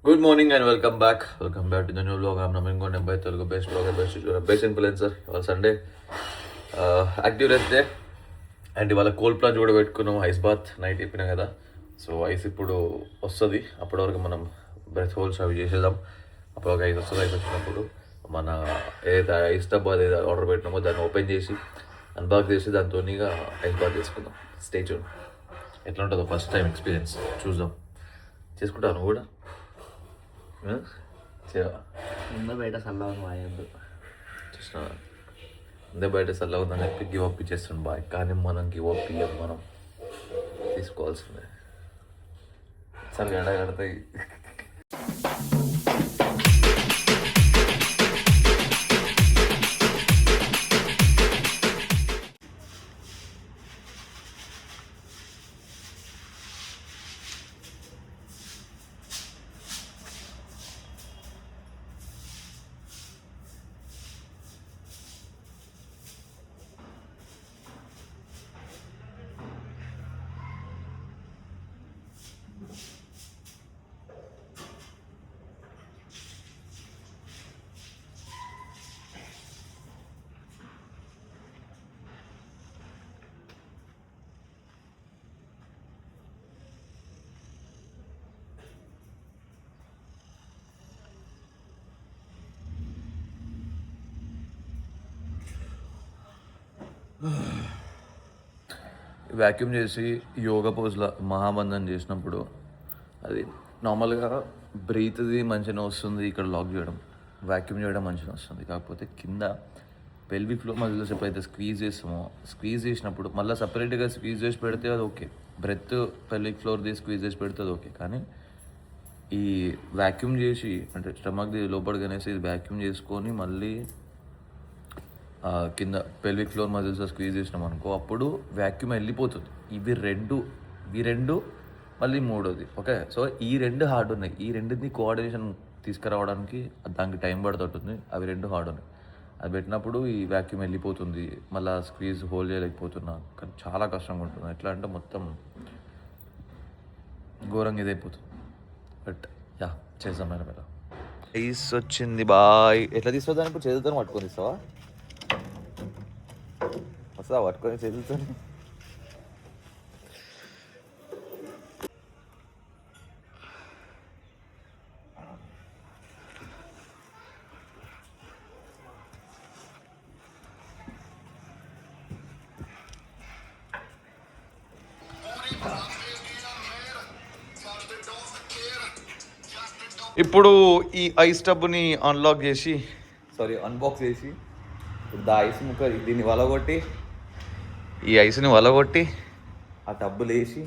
Good morning and welcome back. Welcome back to the new vlog. I'm Namin Gondem by Telugu best blogger, best YouTuber, best influencer. ఇవాళ Sunday active rest day and ఇవాళ cold ప్లాంచ్ కూడా పెట్టుకున్నాం. Ice bath night చెప్పినా కదా. So ice ఇప్పుడు వస్తుంది. అప్పటి వరకు మనం బ్రెత్ హోల్స్ అవి చేసేద్దాం. అప్పుడు ఒక ఐస్ వస్తుంది. ఐస్ వచ్చినప్పుడు మన ఏదైతే ఐస్ డబ్బా ఏదైతే ఆర్డర్ పెట్టినామో దాన్ని ఓపెన్ చేసి అన్బాక్స్ చేసి దాంతో ఐస్ బాత్ చేసుకుందాం. Stay tune. ఎట్లా ఉంటుందో ఫస్ట్ టైం ఎక్స్పీరియన్స్ చూద్దాం. చేసుకుంటాను కూడా ముందు బయట చల్లగా వాయద్దు చూసిన ముందే బయట చల్లగా ఉందని చెప్పి గివ్ అప్ ఇచ్చేస్తుంది బాయ్. కానీ మనం గివ్ అప్ ఇయ్యం, మనం తీసుకోవాల్సిందే. సరే గంట కడతాయి. వ్యాక్యూమ్ చేసి యోగా పోజ్లో మహాబంధన్ చేసినప్పుడు అది నార్మల్గా బ్రీత్ది మంచిగా వస్తుంది. ఇక్కడ లాక్ చేయడం, వ్యాక్యూమ్ చేయడం మంచిగా వస్తుంది. కాకపోతే కింద పెల్విక్ ఫ్లోర్ మధ్యలో ఎప్పుడైతే స్క్వీజ్ చేస్తామో, స్క్వీజ్ చేసినప్పుడు మళ్ళీ సపరేట్గా స్క్వీజ్ చేసి పెడితే అది ఓకే. బ్రెత్ పెల్విక్ ఫ్లోర్ది స్క్వీజ్ చేసి పెడితే అది ఓకే. కానీ ఈ వ్యాక్యూమ్ చేసి అంటే స్టమక్ది లోపలికనేసి ఇది వ్యాక్యూమ్ చేసుకొని మళ్ళీ కింద పెల్విక్ ఫ్లోర్ మజిల్స్ స్క్వీజ్ చేసినాం అనుకో, అప్పుడు వ్యాక్యూమ్ వెళ్ళిపోతుంది. ఇవి రెండు మళ్ళీ మూడోది ఓకే. సో ఈ రెండు హార్డ్ ఉన్నాయి. ఈ రెండుని కోఆర్డినేషన్ తీసుకురావడానికి దానికి టైం పడుతుంటుంది. అవి రెండు హార్డ్ ఉన్నాయి. అది పెట్టినప్పుడు ఈ వ్యాక్యూమ్ వెళ్ళిపోతుంది. మళ్ళీ స్క్వీజ్ హోల్డ్ చేయలేకపోతున్నా. కానీ చాలా కష్టంగా ఉంటుంది. ఎట్లా అంటే మొత్తం ఘోరంగా ఇదైపోతుంది. బట్ యా చేద్దాం మేడం. ఎలా ఐస్ వచ్చింది బాయ్. ఎట్లా తీసుకోదాని ఇప్పుడు చేతులతో పట్టుకొని తీస్తావా? వస్తా పట్టుకొని చేతులతో. ఇప్పుడు ఈ ఐస్ టబ్ని అన్బాక్స్ చేసి ఇప్పుడు ఐస్ ముక్క దీన్ని వలగొట్టి ఈ ఐస్ని వలగొట్టి ఆ టబ్బులు వేసి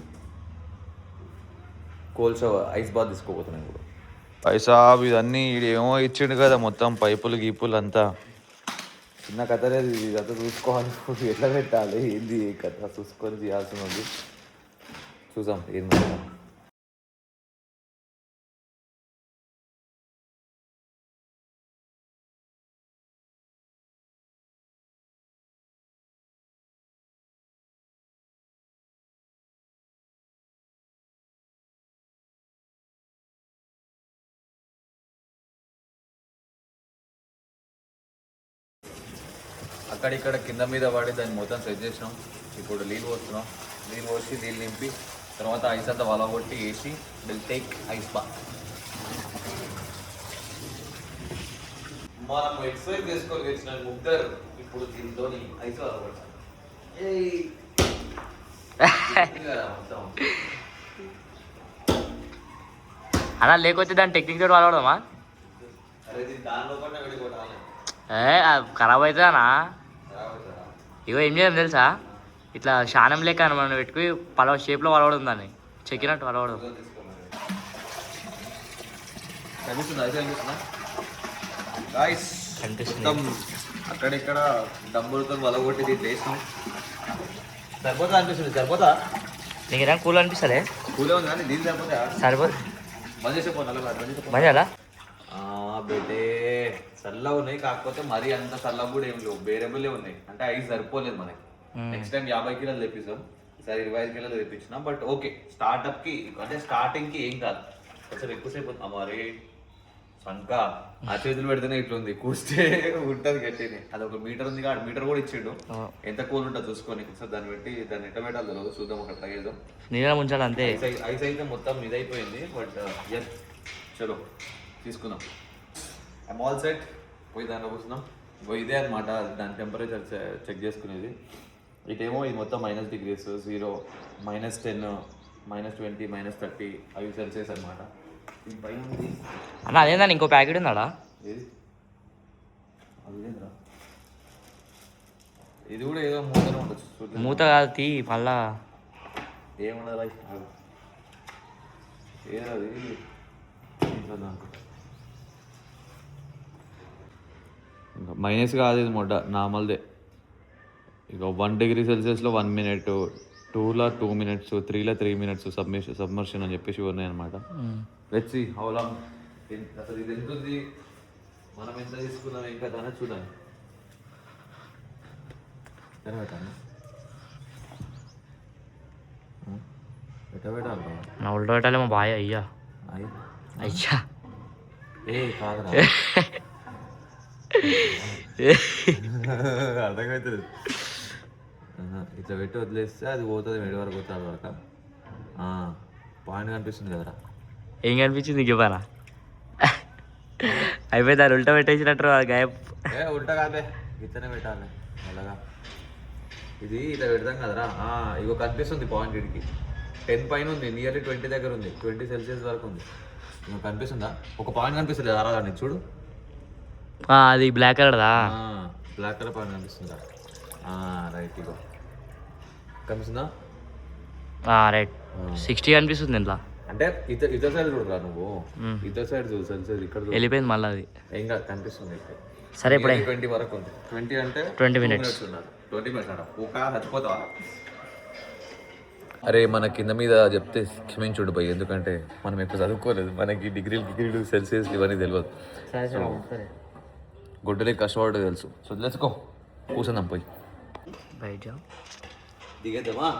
కోల్సా ఐస్ బాత్ తీసుకోపోతున్నాయి. ఇప్పుడు ఐసాబ్ ఇదన్నీ ఏమో ఇచ్చిండు కదా, మొత్తం పైపులు గీపులు అంతా. చిన్న కథ లేదు, ఇదంతా చూసుకోవాలి. ఎట్లా పెట్టాలి ఏంది కథ చూసుకొని చేయాల్సి ఉంది. చూసాం ఏంది. అక్కడిక్కడ కింద మీద పడి దాన్ని మొత్తం సెట్ చేసినాం. ఇప్పుడు నీళ్ళు పోస్తున్నాం. నీళ్ళు పోసి నీళ్ళు నింపి తర్వాత ఐస్ అంతా వలగొట్టి వేసి విల్ టేక్ ఐస్ బాత్. మనం ఎక్సర్సైజ్ చేసుకొని వచ్చిన ముగ్గురు ఇప్పుడు దీంతో ఐస్ వలగొట్టాం. అలా లేకపోతే దాని టెక్నిక్ తోటి వాడదామా? అరే దీన్ని దానిలో పడిన వెళ్ళి కొట్టాలి. ఖరాబ్ అవుతుందనా? ఇగో ఏం చేయాలి తెలుసా, ఇట్లా శానం లెక్క మనం పెట్టుకుని పలవ షేప్లో వలవడం, దాన్ని చెక్కినట్టు వలవడం. అక్కడిక్కడ డబ్బులతో వలగొట్టి దీన్ని వేసినాం. సరిపోతా అనిపిస్తుంది. సరిపోతా? నీకు ఏదైనా కూల్ అనిపిస్తలే? కూలే ఉంది కానీ దీన్ని సరిపోతా? సరిపోదు. బంద్ చేసిపోతా. బంద్ చేయాలా? బేటే చల్లగా ఉన్నాయి. కాకపోతే మరీ అంత చల్లగా కూడా ఏం లేవు, బేరబులే ఉన్నాయి. అంటే ఐస్ సరిపోలేదు మనకి. నెక్స్ట్ టైం 50 కిలోలు తెప్పిస్తాం, ఈసారి 25 కిలోలు తెప్పించినాం. బట్ ఓకే, స్టార్ట్అప్కి అంటే స్టార్టింగ్కి ఏం కాదు. అసలు ఎక్కువసేపు మరి సంక ఆ చేతులు పెడితేనే ఇట్లుంది, కూస్తే ఉంటుంది గట్టిని. అది ఒక మీటర్ ఉంది కాదు, మీటర్ కూడా ఇచ్చిండు, ఎంత కూల్ ఉంటుందో చూసుకొని. సార్ దాన్ని పెట్టి దాన్ని ఎట్ట పెట్టాలి తెలియదు, చూద్దాం ఒక ట్రై చేద్దాం. నీళ్ళ ముంచాలి అంతే. ఐస్ అయితే మొత్తం ఇదైపోయింది, బట్ ఎస్ చలో తీసుకుందాం. I'm all set. పోయి దాంట్లో కూర్చున్నాం. ఇదే అనమాట దాని టెంపరేచర్ చెక్ చేసుకునేది. ఇటేమో ఇది మొత్తం -డిగ్రీస్, 0, -10, -20, -30 అవి సెల్సియస్ అనమాట. ఇది పైన ఉంది అన్న, అదేందా ఇంకో ప్యాకెట్ ఉందాడా? ఏది అదేంద్రా, ఇది కూడా ఏదో మూతనే ఉండొచ్చు. మూత కాదు, తీ మళ్ళా ఏముండదు. ఏదది ఇంకా మైనస్ కాదు, ఇది మొట్ట నార్మల్దే. ఇక 1 డిగ్రీ సెల్సియస్లో 1 మినిట్, 2లో 2 మినిట్స్, 3లో 3 మినిట్స్ సబ్మర్షన్ అని చెప్పేసి ఉన్నాయన్నమాట. Let's see how long. అసలు ఇది ఎంత ఉంది, మనం ఎంత తీసుకున్నాం ఇంకా దాన్ని చూడాలి. ఎట్ట పెట్టాలి నా ఉల్టా పెట్టాలేమో బాయ్. అయ్యా అయ్యా ఏ కాదురా, అర్థమవుతుంది. ఇట్లా పెట్టి వదిలేస్తే అది పోతుంది, మెడి వరకు పోతుంది వరకు. పాయింట్ కనిపిస్తుంది కదరా. ఏం కనిపించింది నీకు ఇవ్వరా? అయిపోయి దాన్ని ఉల్టా పెట్టేసినట్టు గాయప్. ఉల్టా కాదే, ఇట్లనే పెట్టాలి అలాగా. ఇది ఇట్లా పెడతాం కదరా. ఇగో కనిపిస్తుంది పాయింట్. ఇడికి 10 పైన ఉంది, నియర్లీ 20 దగ్గర ఉంది, 20 సెల్సియస్ వరకు ఉంది. ఇక కనిపిస్తుందా? ఒక పాయింట్ కనిపిస్తుంది కదా నీకు, చూడు. అది బ్లాక్ కలర్దా? బ్లాక్ కలర్ పాయింట్ కనిపిస్తుందా? రైట్, ఇగో కనిపిస్తుందా? రైట్. 60 కనిపిస్తుంది ఇంట్లో. అంటే ఇతర సైడ్ చూడరా నువ్వు, ఇతర సైడ్ చూడు సెల్సియస్. ఇక్కడ వెళ్ళిపోయింది మళ్ళీ అది. ఏం కాదు, కనిపిస్తుంది. సరే ఇప్పుడే 20 వరకు ఉంది. 20 అంటే 20 మినిట్స్ ఉన్నారు. 20 మినిట్స్ అంట ఒక చచ్చిపోతావా? అరే మన కింద మీద చెప్తే క్షమించుడు పోయి, ఎందుకంటే మనం ఎక్కువ చదువుకోలేదు, మనకి డిగ్రీలు సెల్సియస్ ఇవన్నీ తెలియదు. గుడ్డలే కష్టపడ్డ తెలుసు. సో లెట్స్ గో, కూర్చుందాం పోయి. బయట దిగేద్దామా?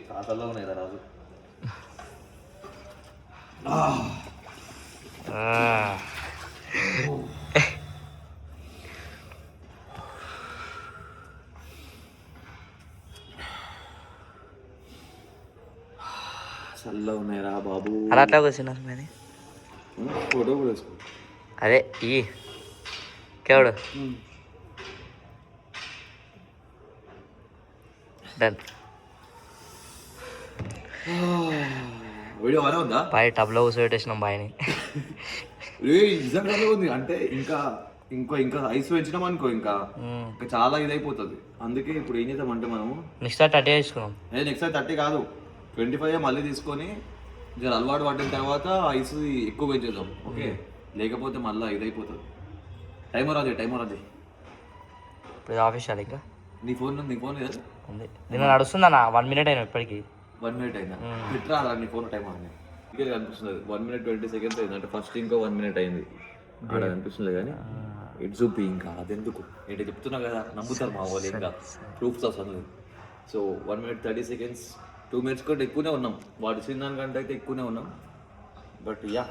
తాతల్లో ఉన్నాయి కదా రాజు. చల్లగా ఉన్నాయిరా బాబు. అలా అట్లా కూర్చున్నారు మరి. ఫోటో కూడా వేసుకో. అదే ఈ కేవడు డన్. వీడియో బాగానే ఉందా? బాయ్ టబ్లో కూర్చోబెట్టేసినాం బాయ్ని. నిజంగానే ఉంది. అంటే ఇంకా ఇంకా ఐస్ పెంచినాం అనుకో, ఇంకా చాలా ఇదైపోతుంది. అందుకే ఇప్పుడు ఏం చేద్దామంటే మనము నెక్స్ట్ 30 తీసుకున్నాం. నెక్స్ట్ 30 కాదు, 25 మళ్ళీ తీసుకొని జర అలవాటు పడిన తర్వాత ఐస్ ఎక్కువ పెంచేద్దాం. ఓకే, లేకపోతే మళ్ళీ ఇదైపోతుంది. టైమర్ అది ఇప్పుడు ఆఫీస్ అది ఇంకా. నీ ఫోన్ లేదా? ఉంది. నేను నడుస్తుందన్నా. 1 మినిట్ అయినా ఇప్పటికి. 1 మినిట్ అయినా ఇట్లా నీ ఫోన్ టైం అని ఇక్కడ కనిపిస్తుంది. 1 మినిట్ 20 సెకండ్స్ అయింది. అంటే ఫస్ట్ ఇంకో 1 మినిట్ అయింది అక్కడ కనిపిస్తుంది. కానీ ఇటు చూపి ఇంకా అదెందుకు ఏంటి చెప్తున్నా కదా, నమ్ముతారు మా వాళ్ళు. ఇంకా ప్రూఫ్స్ అవసరం లేదు. సో 1 మినిట్ 30 సెకండ్స్, 2 మినిట్స్ కంటే ఎక్కువనే ఉన్నాం. వాడు ఇచ్చిన దానికంటే అయితే ఎక్కువనే ఉన్నాం. బట్ యా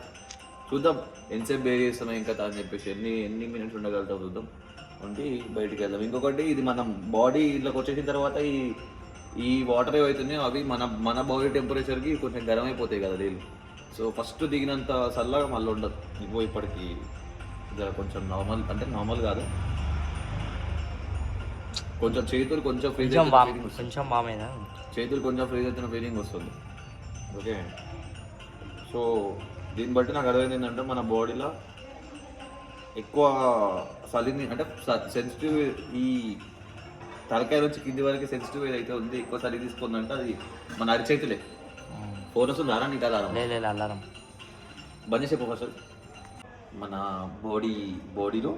చూద్దాం ఎంతసేపు బేర్ చేస్తున్నాం ఇంకా అని చెప్పేసి, ఎన్ని మినిట్స్ ఉండగలుగుతాం చూద్దాం. ఉండి బయటికి వెళ్దాం. ఇంకొకటి, ఇది మనం బాడీ ఇట్లోకి వచ్చేసిన తర్వాత ఈ వాటర్ ఏవైతున్నాయో అవి మన బాడీ టెంపరేచర్కి కొంచెం గరం అయిపోతాయి కదా నీళ్ళు. సో ఫస్ట్ దిగినంత చల్లగా మళ్ళీ ఉండదు. ఇప్పటికి కొంచెం నార్మల్, అంటే నార్మల్ కాదు, కొంచెం చేతులు కొంచెం ఫ్రీజ్ చేతులు కొంచెం ఫ్రీజ్ అవుతున్న ఫీలింగ్ వస్తుంది. ఓకే, సో దీన్ని బట్టి నాకు అర్థమైంది ఏంటంటే మన బాడీలో ఎక్కువ చలిని, అంటే సెన్సిటివ్, ఈ తలకాయ నుంచి కింది వరకు సెన్సిటివ్ ఏదైతే ఉంది, ఎక్కువ చలి తీసుకుందంటే అది మన అరిచేతులే. ఫోన్ వస్తుంది దారా, నీకు అలారం బంద్ చేసే ఫోకస్. మన బాడీలో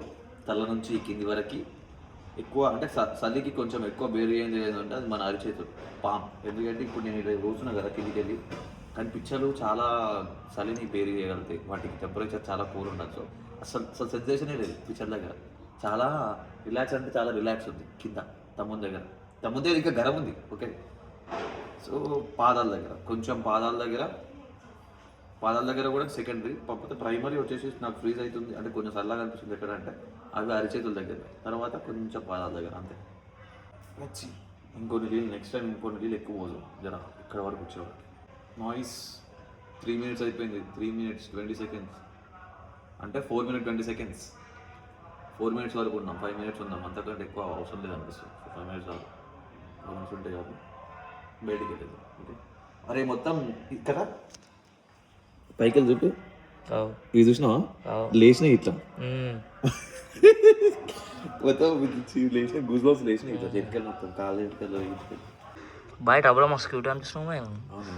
తల నుంచి కింది వరకు ఎక్కువ, అంటే చలికి కొంచెం ఎక్కువ బేరు అయ్యేది ఏంటంటే అది మన అరిచేతులు, పామ్. ఎందుకంటే ఇప్పుడు నేను ఇలా కూర్చున్నా కదా కిందికి వెళ్ళి, కానీ పిచ్చలు చాలా చలిని పేరు చేయగలుగుతాయి, వాటికి టెంపరేచర్ చాలా కూల్ ఉండొచ్చు. అసలు సెన్సేషనే లేదు పిచ్చర్ దగ్గర. చాలా రిలాక్స్ అంటే చాలా రిలాక్స్ ఉంది కింద తమ్ముని దగ్గర. తమ్ముని దగ్గర ఇంకా గరం ఉంది, ఓకే. సో పాదాల దగ్గర కూడా సెకండరీ, కాకపోతే ప్రైమరీ వచ్చేసి నాకు ఫ్రీజ్ అవుతుంది అంటే కొంచెం చల్లగా అనిపిస్తుంది ఎక్కడంటే అవి అరిచేతుల దగ్గర, తర్వాత కొంచెం పాదాల దగ్గర అంతే. నచ్చి ఇంకొన్ని నీళ్ళు నెక్స్ట్ టైం ఇంకొన్ని నీళ్ళు ఎక్కువ పోదు జర ఇక్కడ వరకు వచ్చేవారు. నాయిస్ 3 minutes అయిపోయింది, 3 minutes 20 seconds అంటే 4 minutes 20 seconds. 4 minutes వరకు ఉన్నాం, 5 minutes ఉందాం, అంతకంటే ఎక్కువ అవసరం లేదు అనిపిస్తుంది. 5 minutes చాలు, 5 minutes ఉంటే కాదు బయటికి వెళ్ళేది. ఓకే అరే మొత్తం ఇక్కడ పైకి చూపి ఇది చూసినావా, లేచినాయి ఇట్లా మొత్తం లేచిన గూస్ బాక్స్ లేచినాయి ఇట్లా చెట్టుకెళ్ళి మొత్తం కాళ్ళు చెట్టుకెళ్ళి. బయట డబ్బులో మస్తు క్యూట్ అనిపిస్తున్నావు మేము. అవునా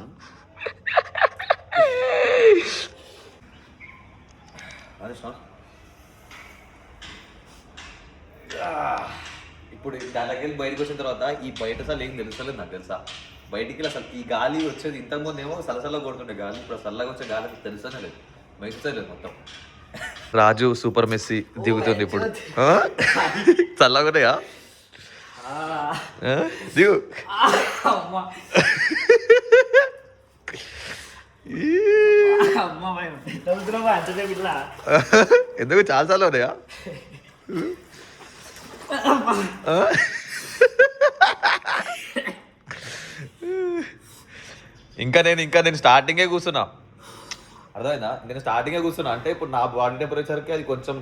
అదే సార్ ఇప్పుడు దానికి వెళ్ళి బయటకు వచ్చిన తర్వాత ఈ బయట అసలు ఏం తెలుసలేదు నాకు తెలుసా. బయటికి అసలు ఈ గాలి వచ్చేది ఇంతకుముందు ఏమో సలసల్లో కొడుతుండే గాలి, ఇప్పుడు చల్లగా వచ్చే గాలి తెలుసనే లేదు, మెచ్చలేదు మొత్తం. రాజు సూపర్ మెస్సీ దిగుతుంది ఇప్పుడు, చల్లగానేయా దిగు. ఎందుకు చాలా సార్లు ఉన్నాయా? ఇంకా నేను స్టార్టింగే కూర్చున్నా, అర్థమైందా? నేను స్టార్టింగే కూర్చున్నా అంటే ఇప్పుడు నా బాడీ టెంపరేచర్కి అది కొంచెం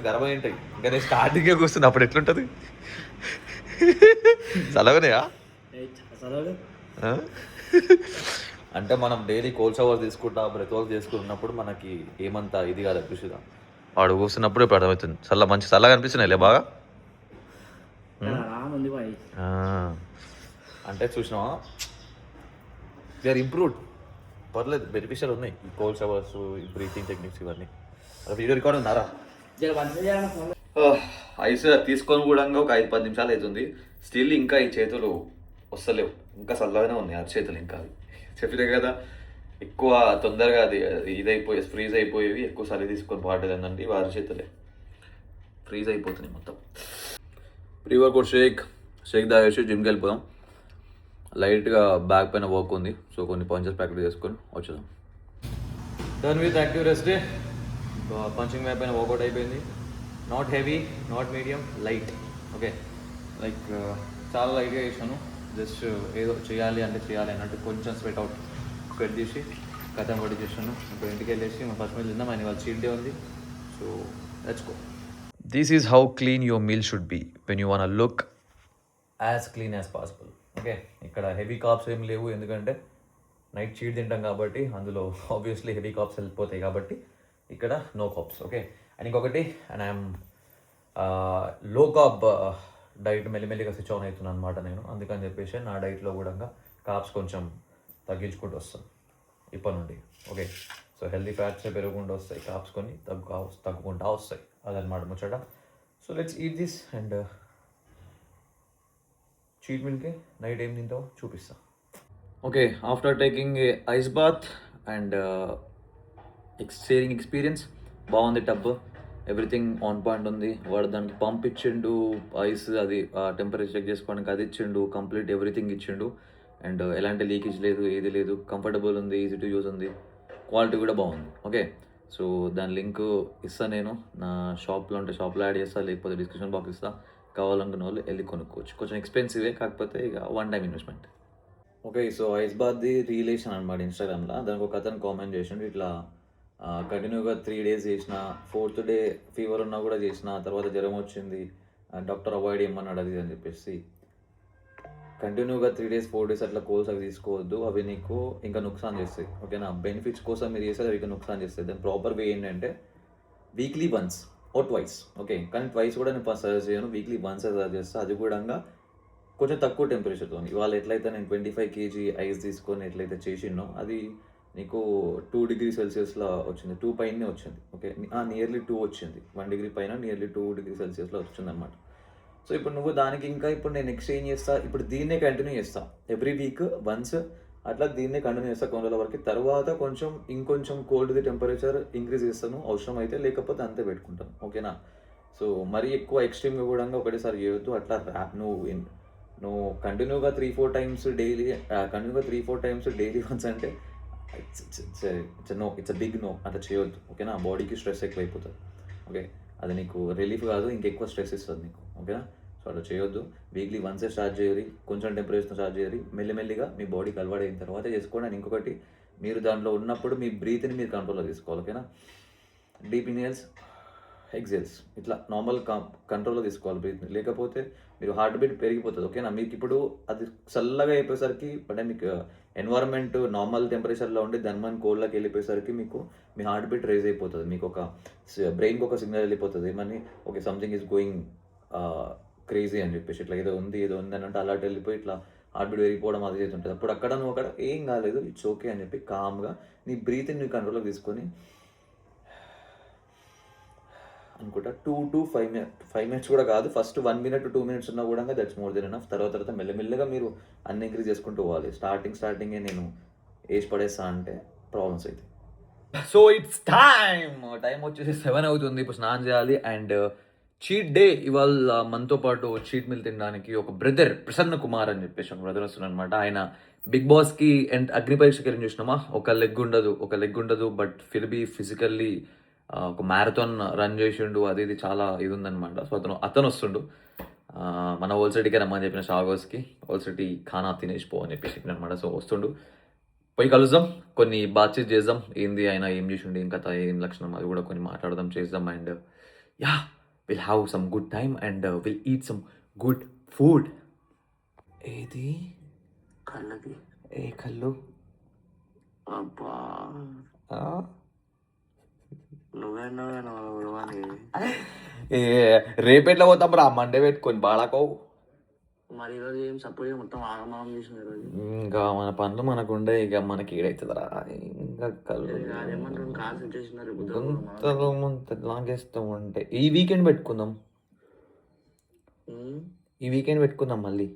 గర్వం ఉంటాయి. ఇంకా నేను స్టార్టింగే కూర్చున్నా, అప్పుడు ఎట్లుంటుంది? చల్లగానేయా? అంటే మనం డైలీ కోల్డ్ షవర్ తీసుకుంటా, బ్రెత్ వాష్ తీసుకున్నప్పుడు మనకి ఏమంతా ఇది కాదు అనిపిస్తుందా? వాడు కూర్చున్నప్పుడు ఇప్పుడు అర్థమవుతుంది, మంచి చల్లగా అనిపిస్తున్నాయి బాగా. అంటే చూసినావా, దే ఆర్ ఇంప్రూవ్డ్, పర్లేదు, బెనిఫిషియల్ ఉన్నాయి ఈ కోల్డ్ షవర్స్, ఈ బ్రీతింగ్ టెక్నిక్స్ ఇవన్నీ. వీడియో రికార్డ్ ఉన్నారా? ఐస్ తీసుకొని కూడా ఒక 5-10 నిమిషాలు అవుతుంది, స్టిల్ ఇంకా ఈ చేతులు వస్తలేవు, ఇంకా చల్లగానే ఉన్నాయి చేతులు. ఇంకా చెప్పితే కదా ఎక్కువ తొందరగా అది ఇదైపోయి ఫ్రీజ్ అయిపోయేవి, ఎక్కువ చలి తీసుకొని పాడేది ఏంటంటే వారి చేతులే ఫ్రీజ్ అయిపోతున్నాయి మొత్తం. ప్రీ వర్కౌట్ షేక్ తాగేసి జిమ్కి వెళ్ళిపోదాం. లైట్గా బ్యాక్ పైన వర్క్ ఉంది, సో కొన్ని పంచెస్ ప్రాక్టీస్ చేసుకొని వచ్చేద్దాం. Done with active rest day. Punching back పైన వర్కౌట్ అయిపోయింది. Not heavy, not medium, light. Okay, like చాలా లైట్గా చేసాను, జస్ట్ ఏదో చేయాలి అన్నట్టు కొంచెం స్వెట్ తీసి కథం పడి చేసాను. ఇప్పుడు ఇంటికి వెళ్ళేసి మా ఫస్ట్ మీల్ తిందాం, ఆయన వాళ్ళు చీట్ డే ఉంది, so let's go. This is how clean your meal should be when you want look as clean as possible. Okay, ఇక్కడ హెవీ కాప్స్ ఏం లేవు, ఎందుకంటే నైట్ చీట్ తింటాం కాబట్టి అందులో ఆబ్వియస్లీ హెవీ కాప్స్ వెళ్ళిపోతాయి కాబట్టి ఇక్కడ నో కాప్స్. ఓకే, అండ్ ఇంకొకటి, and I'm low carb diet మెల్లిమెల్లిగా స్విచ్ ఆన్ అవుతున్నాను అనమాట నేను. అందుకని చెప్పేసి నా డైట్లో కూడా కాప్స్ కొంచెం తగ్గించుకుంటూ వస్తాను ఇప్పటి నుండి. ఓకే, సో హెల్దీ ఫ్యాట్స్ పెరుగుకుంటూ వస్తాయి, కాప్స్ కొన్ని తగ్గుకుంటూ వస్తాయి, అదనమాట ముచ్చట. So let's eat this and cheat మీల్కి నైట్ ఏం తింటావో చూపిస్తా. Okay, after taking a ice bath and sharing experience, బాగుంది టబ్, ఎవ్రీథింగ్ ఆన్ పాయింట్ ఉంది. వాడు దానికి పంప్ ఇచ్చిండు, ఐస్ అది టెంపరేచర్ చెక్ చేసుకోవడానికి అది ఇచ్చిండు, కంప్లీట్ ఎవ్రీథింగ్ ఇచ్చిండు. అండ్ ఎలాంటి లీకేజ్ లేదు, ఏది లేదు, కంఫర్టబుల్ ఉంది, ఈజీ టు యూజ్ ఉంది, క్వాలిటీ కూడా బాగుంది. ఓకే, సో దాని లింక్ ఇస్తాను నేను, నా షాప్లో ఉంటే షాప్లో యాడ్ చేస్తాను, లేకపోతే డిస్క్రిప్షన్ బాక్స్ ఇస్తా, కావాలనుకున్న వాళ్ళు వెళ్ళి కొనుక్కోవచ్చు. కొంచెం ఎక్స్పెన్సివే, కాకపోతే ఇక 1 time investment. Okay, so ice బాత్ది రీలేషన్ అనమాట ఇన్స్టాగ్రామ్లో. దానికి ఒక అతను కామెంట్ చేసిండు, ఇట్లా కంటిన్యూగా 3 days చేసిన, 4th day ఫీవర్ ఉన్నా కూడా చేసిన, తర్వాత జ్వరం వచ్చింది, డాక్టర్ అవాయిడ్ చేయమన్నాడు అది అని చెప్పేసి. కంటిన్యూగా 3 days 4 days అట్లా కోర్స్ అవి తీసుకోవద్దు, అవి నీకు ఇంకా నుక్సాన్ చేస్తాయి. ఓకేనా, బెనిఫిట్స్ కోసం మీరు చేస్తే అవి నుక్సాన్ చేస్తాయి. దాని ప్రాపర్ వే ఏంటంటే వీక్లీ వన్స్ ఓ ట్వైస్. ఓకే, కానీ ట్వైస్ కూడా నేను సజెస్ట్ చేయను, వీక్లీ వన్స్ సజెస్ట్ చేస్తాను, అది కూడా కొంచెం తక్కువ టెంపరేచర్తో. ఇవాళ ఎట్లయితే నేను 25 kg ఐస్ తీసుకొని ఎట్లయితే చేసిండో అది నీకు 2 degrees Celsiusలో వచ్చింది, 2 పైనే వచ్చింది. ఓకే, నియర్లీ 2 వచ్చింది, 1 degree పైన నియర్లీ 2 degrees Celsiusలో వచ్చింది అనమాట. సో ఇప్పుడు నువ్వు దానికి ఇంకా ఇప్పుడు నేను నెక్స్ట్ ఏం చేస్తా, ఇప్పుడు దీన్నే కంటిన్యూ చేస్తా, ఎవ్రీ వీక్ వన్స్ అట్లా దీన్ని కంటిన్యూ చేస్తా కొన్ని రోజుల వరకు. తర్వాత ఇంకొంచెం కోల్డ్ది టెంపరేచర్ ఇంక్రీజ్ చేస్తాను అవసరం అయితే, లేకపోతే అంతే పెట్టుకుంటాను. ఓకేనా? సో మరీ ఎక్కువ ఎక్స్ట్రీమ్గా కూడా ఒకటేసారి చేయొద్దు. అట్లా నువ్వు కంటిన్యూగా 3-4 టైమ్స్ డైలీ వన్స్ అంటే ఇట్స్ బిగ్ నో. అట్లా చేయొద్దు. ఓకేనా? బాడీకి స్ట్రెస్ ఎక్కువ అయిపోతుంది. ఓకే, అది నీకు రిలీఫ్ కాదు, ఇంకెక్కువ స్ట్రెస్ ఇస్తుంది నీకు. ఓకేనా? సో అట్లా చేయొద్దు. వీక్లీ వన్సే స్టార్ట్ చేయాలి, కొంచెం టెంపరేచర్తో స్టార్ట్ చేయాలి. మెల్లిమెల్లిగా మీ బాడీకి అలవాటు అయిన తర్వాత చేసుకోండి. అండ్ ఇంకొకటి, మీరు దాంట్లో ఉన్నప్పుడు మీ బ్రీత్ని మీరు కంట్రోల్లో తీసుకోవాలి. ఓకేనా? డీప్ ఇన్హేల్స్, ఎక్సేల్స్ ఇట్లా నార్మల్ కంట్రోల్లో తీసుకోవాలి బ్రీత్ని. లేకపోతే మీరు హార్ట్ బీట్ పెరిగిపోతుంది. ఓకేనా? మీకు ఇప్పుడు అది చల్లగా అయిపోయేసరికి, అంటే మీకు ఎన్వైరన్మెంట్ నార్మల్ టెంపరేచర్లో ఉండి దాని కోల్డ్లోకి వెళ్ళిపోయేసరికి మీకు మీ హార్ట్ బీట్ రేజ్ అయిపోతుంది. మీకు ఒక బ్రెయిన్కి ఒక సిగ్నల్ వెళ్ళిపోతుంది ఏమని, okay something is going crazy అని చెప్పేసి, ఇట్లా ఏదో ఉంది అని అంటే అలర్ట్ వెళ్ళిపోయి ఇట్లా హార్ట్ బీట్ పెరిగిపోవడం అది ఉంటుంది. అప్పుడు నువ్వు అక్కడ ఏం కాలేదు, ఇట్స్ ఓకే అని చెప్పి కామ్గా నీ బ్రీత్ని నీ కంట్రోల్లో తీసుకొని అనుకుంటా 2 to 5 minutes కూడా కాదు, ఫస్ట్ 1 minute to 2 minutes ఉన్నా కూడా దట్స్ మోర్ దెన్ ఎనఫ్. తర్వాత మెల్లమెల్లగా మీరు అన్ని ఇంక్రీజ్ చేసుకుంటూ పోవాలి. స్టార్టింగే నేను ఏజ్ పడేస్తా అంటే ప్రాబ్లమ్స్ అయితే. సో ఇట్స్ టైం వచ్చేసి 7 అవుతుంది. ఇప్పుడు స్నానం చేయాలి. అండ్ చీట్ డే ఇవాళ మనతో పాటు చీట్ మీల్ తినడానికి ఒక బ్రదర్ ప్రసన్న కుమార్ అని చెప్పేసి ఒక బ్రదర్ వస్తున్నాడు అనమాట. ఆయన బిగ్ బాస్కి అండ్ అగ్ని పరీక్షకి వెళ్ళి చూసినామా, ఒక లెగ్ ఉండదు బట్ ఫిజికల్లీ ఒక మ్యారథాన్ రన్ చేసిండు. అది ఇది చాలా ఇది ఉందనమాట. సో అతను వస్తుండు. మన ఓల్సిటీకే రమ్మని చెప్పిన షాగోస్కి, ఓల్సిటీ ఖానా తినేసిపో అని చెప్పేసి చెప్పిన అనమాట. సో వస్తుండు, పోయి కలుద్దాం, కొన్ని బాతచీత్ చేద్దాం. ఏంది ఆయన ఏం చేసిండు, ఏం కథ, ఏం లక్షణం, అది కూడా కొన్ని మాట్లాడదాం, చేద్దాం. And yeah, will have some good time and will eat some good food. ఏది కళ్ళకి ఏ కళ్ళు అబ్బా, నువ్వేనా రేపెట్లా పోతాం రా, మండే పెట్టుకొని బాడాకోవు. మరి ఈరోజు ఏం సపోర్ట్ మొత్తం ఆగమాగం చేసిన ఈరోజు. ఇంకా మన పనులు మనకు ఉండే, ఇక మనకి ఏడవుతుందిరా. ఇంకా కళ్ళు లాగేస్తూ ఉంటే ఈ వీకెండ్ పెట్టుకుందాం మళ్ళీ.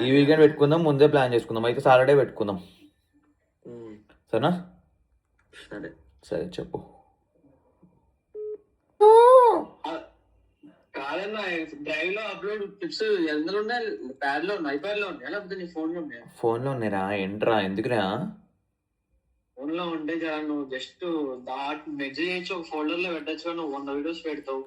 ఈ వీకెండ్ పెట్టుకుందాం, ముందే ప్లాన్ చేసుకుందాం. అయితే సాటర్డే పెట్టుకుందాం, సరేనా? సరే చెప్పు. కాదన్నా, డ్రైవ్ లో అప్లోడ్ క్లిప్స్ ఎందులో ఉన్నాయి? ప్యాడ్ లో ఉన్నాయి, ఐప్యాడ్ లో ఉన్నాయి, లేకపోతే నీ ఫోన్ లో ఉన్నాయి? ఫోన్ లో ఉన్నారా? ఏంట్రా, ఎందుకురా? ఫోన్ లో ఉంటే కదా, నువ్వు జస్ట్ మెసేజ్ చేసి ఒక ఫోల్డర్ లో పెట్టచ్చు. నువ్వు 100 వీడియోస్ పెడతావు,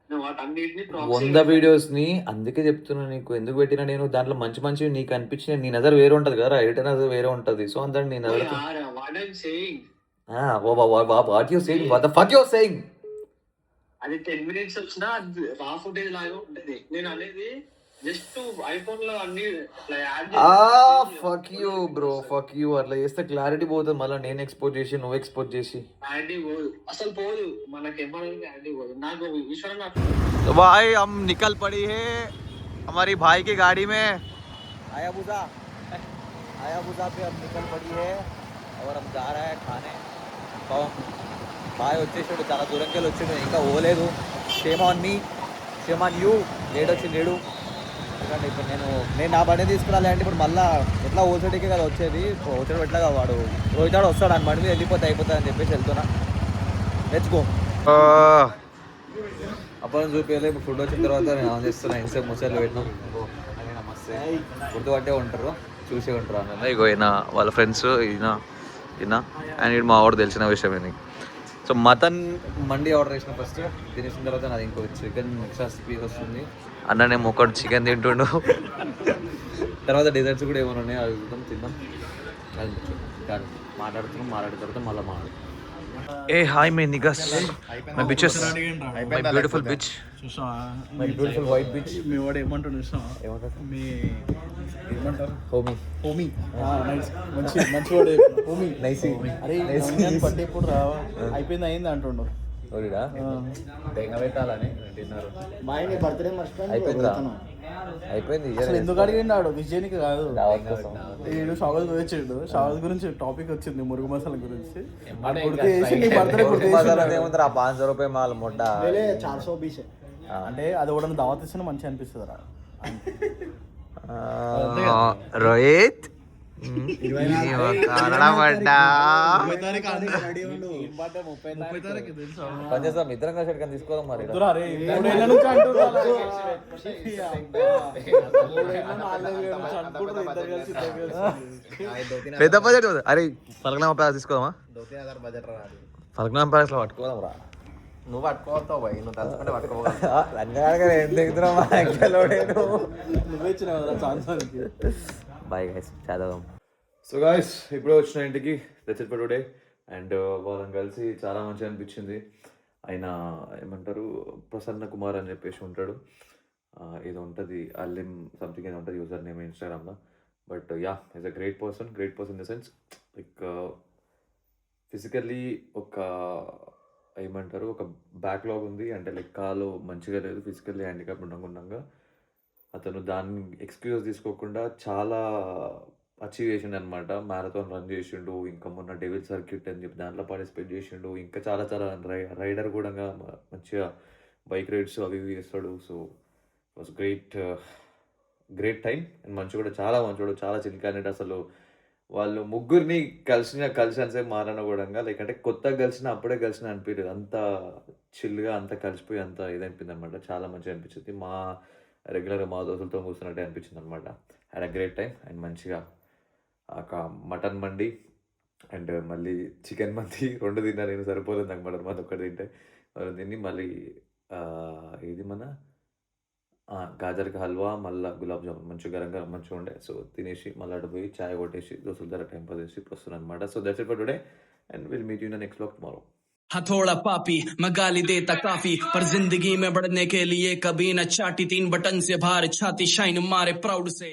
నువ్వు వాటన్నిటిని 100 వీడియోస్ ని అందుకే చెప్తున్నా నీకు, ఎందుకు పెట్టినా నేను దాంట్లో మంచి నీకు అనిపించిన, నీ నజర్ వేరే ఉంటది కదా, ఎడిటర్ నజర్ వేరే ఉంటది. సో అంతా నీ నజర్ what you saying, what the fuck you saying. అది 10 minutes వచ్చినా రా ఫుటేజ్ లాగా ఉంటది. నేను అనేది జస్ట్ ఐఫోన్ లో అన్ని fuck you bro, fuck you. అట్లా చేస్తే క్లారిటీ పోతుంది. మళ్ళీ నేను ఎక్స్పోర్ట్ చేసి నువ్వు ఎక్స్పోర్ట్ చేసి క్లారిటీ పోదు, అసలు పోదు. మనకి క్లారిటీ పోదు. నాకు ఈశ్వరన్ तो भाई हम निकल पड़ी है हमारी भाई की गाड़ी में, हायाबुसा पे हम निकल पड़ी है और हम जा रहे हैं खाने. भाई వచ్చేసాడు, చాలా దూరంకి వెళ్ళి వచ్చాడు, ఇంకా పోలేదు. Shame on me, shame on you. లేడు ఎందుకంటే ఇప్పుడు నేను నా బండి తీసుకురాలి అంటే ఇప్పుడు మళ్ళీ ఎట్లా ఓసడికే కదా వచ్చేది. ఓసడి ఎట్లాగా వాడు రోహితాడు వస్తాడు అని బండి మీద వెళ్ళిపోతే అయిపోతుంది అని చెప్పేసి వెళ్తున్నా. Let's go. అప్పుడు చూపించలే, ఇప్పుడు ఫుడ్ వచ్చిన తర్వాత నేను ఆన్ చేస్తున్నా. ఇంతసేపు ముచ్చట్లు పెట్టినాం, నమస్తే గుర్తుపట్టే ఉంటారు, చూసే ఉంటారు అన్న. ఇగో ఈయన వాళ్ళ ఫ్రెండ్స్, ఈయన అండ్ ఇది మా వాడు తెలిసిన విషయమే నీకు. సో మటన్ మండి ఆర్డర్ చేసిన ఫస్ట్, తినేసిన తర్వాత నాది ఇంకో చికెన్ ఎక్స్ట్రా పీస్ వస్తుంది. అన్ననే ఒకటి చికెన్ తింటుండు. తర్వాత డెజర్ట్స్ కూడా ఏమైనా ఉన్నాయో అవి తిందాం. మాట్లాడిన తర్వాత మళ్ళీ మాట్లాడుతాం. ఏ hi my niggas, my bitches, my beautiful bitch, my beautiful white bitch. మీ వాడు ఏమంటాడు చూసినావా? మీ ఏమంటారు? హోమీ. మంచి వాడు హోమీ. నైస్. అరే బర్త్డే ఎప్పుడు రా, అయింది అంటుండు. పెట్టాలని మా ఆయన బర్త్డే అయిపోయింది. అసలు ఎందుకు అడిగిండాడు? విజయానికి కాదు, వీడు షావల్ వచ్చాడు. షావల్ గురించి టాపిక్ వచ్చింది, మురుగు మసాలా గురించి. ఏముంటారా 500 రూపాయలు మాల మొడ్డ 420. అంటే అది కూడా దావత్ ఇస్తే మంచిగా అనిపిస్తుంది రా. రోహిత్ పడ్డా పనిచేస్తాం ఇద్దరం కలిసి కానీ తీసుకోదాం మరి పెద్ద బడ్జెట్ అరే ఫలక్నామా ప్యాలెస్ తీసుకోదామా ఫలక్నామా ప్యాలెస్ లో పట్టుకోదాం రా నువ్వు పట్టుకోవస్తావు భయ్ నువ్వు తలుచుకుంటే పట్టుకోవాలి నువ్వే ఇచ్చినావు ఛాన్స్ బాయ్ గైస్ చదవం. సో గాయస్ ఇప్పుడే వచ్చిన ఇంటికి that's it for today and వాళ్ళని కలిసి చాలా మంచిగా అనిపించింది. ఆయన ఏమంటారు ప్రసన్న కుమార్ అని చెప్పేసి ఉంటాడు, ఏదో ఉంటుంది అల్లిం సంథింగ్ ఏదో ఉంటుంది యూజర్ నేమ్ ఇన్స్టాగ్రామ్లో. But yeah is a great person in the sense like physically ఒక ఏమంటారు ఒక బ్యాక్లాగ్ ఉంది అంటే లైక్ కాలు మంచిగా లేదు, ఫిజికల్లీ హ్యాండిక్యాప్ ఉండకుండా అతను దాన్ని ఎక్స్క్యూజ్ తీసుకోకుండా చాలా అచీవ్ చేసిండు అనమాట. మ్యారథాన్ రన్ చేసిండు, ఇంకా మొన్న డెవిల్ సర్క్యూట్ అని చెప్పి దాంట్లో పార్టిసిపేట్ చేసిండు, ఇంకా చాలా చాలా రైడర్ కూడా మంచిగా బైక్ రైడ్స్ అవి ఇవి చేస్తాడు. So was great time and మంచి కూడా చాలా మంచోడు, చాలా చిల్ క్యాండిడేట్. అసలు వాళ్ళు ముగ్గురిని కలిసినంతసేపు మారన కూడా లైక్ అంటే కొత్తగా అప్పుడే కలిసిన అనిపించదు, అంత చిల్గా అంత కలిసిపోయి అంత ఇదనిపింది అనమాట. చాలా మంచిగా అనిపించింది, మా రెగ్యులర్గా మా దోస్తులతో కూర్చున్నట్టే అనిపించింది అనమాట. Had a great time and మంచిగా ఒక మటన్ మండి అండ్ మళ్ళీ చికెన్ మంది 2 తిన్నా నేను, సరిపోతుంది నాకు మటన్ మంది ఒక్కటి తింటే. తిని మళ్ళీ ఇది మన గాజర్కి హల్వా మళ్ళీ గులాబ్ జామున్ మంచిగా గరం మంచిగా ఉండే. సో తినేసి మళ్ళీ అటు పోయి చాయ్ కొట్టేసి దోస్తుల దగ్గర టైం పాస్ చేసి వస్తున్నాను అనమాట. So that's it for today and will meet you in the next vlog tomorrow. हथौड़ा पापी मैं गाली देता काफी पर जिंदगी में बढ़ने के लिए कभी न चाटी 3 बटन से बाहर छाती शाइन मारे प्राउड से.